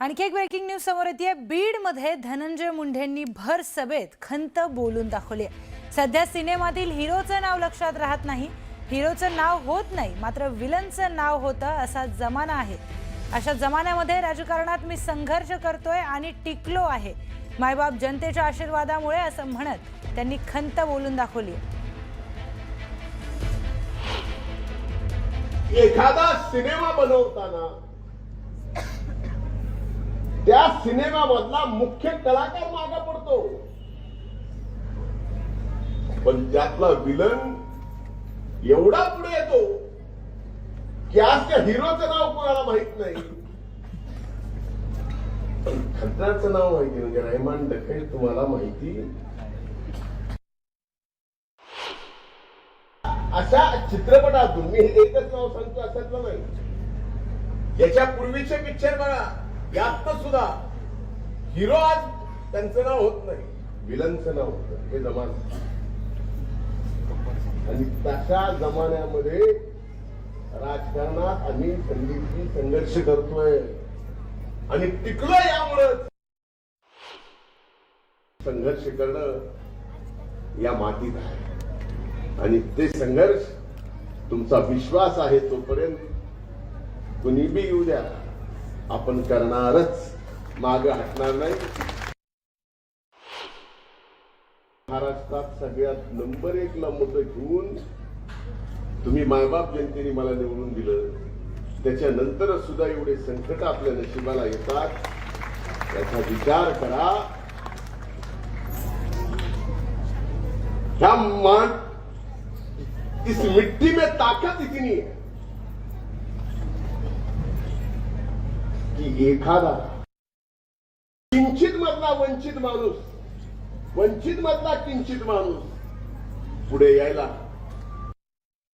आणखी एक breaking news समोर येते। बीडमध्ये धनंजय मुंडेंनी भर सभेत खंत बोलून दाखवली। सध्या सिनेमातील हिरोचं नाव लक्षात राहत नाही, हिरोचं नाव होत नाही, मात्र विलनचं नाव होतं असा जमाना आहे। अशा जमान्यामध्ये राजकारणात मी संघर्ष करतोय आणि टिकलो आहे। मायबाप जनतेच्या आशीर्वादामुळे असं म्हणत त्यांनी खंत बोलून दाखवली। एखादा सिनेमा बनवताना त्या सिनेमामधला मुख्य कलाकार मागे पडतो, पण त्यातला विलन एवढा पुढे येतो की आज त्या हिरोचं नाव कोणाला माहित नाही, पण खंत्राचं नाव माहिती, म्हणजे रहमान डखैत तुम्हाला माहिती। अशा चित्रपटातून मी हे एकच नाव सांगतो असं नाही, याच्या पूर्वीचे पिक्चर बघा, यात सुद्धा हिरो आज त्यांचं नाव होत नाही, विलनचं नाव होतं। हे जमाना, आणि तशा जमान्यामध्ये राजकारणात आम्ही संगीतची संघर्ष करतोय आणि टिकलोय। यामुळे संघर्ष करणं या मातीत आहे, आणि ते संघर्ष तुमचा विश्वास आहे तोपर्यंत कुणी बी येऊ द्या, आपण करणारच, मागे हटणार नाही। महाराष्ट्रात सगळ्यात नंबर 1 ला मतं घेऊन तुम्ही मायबाप जनतेने मला निवडून दिलं, त्याच्यानंतर सुद्धा एवढे संकट आपल्या नशिबाला येतात, याचा विचार करा। ह्या मान इस मिट्टी में ताकत इतनी है की एखादा किंचित मधला वंचित माणूस, वंचित मधला किंचित माणूस पुढे यायला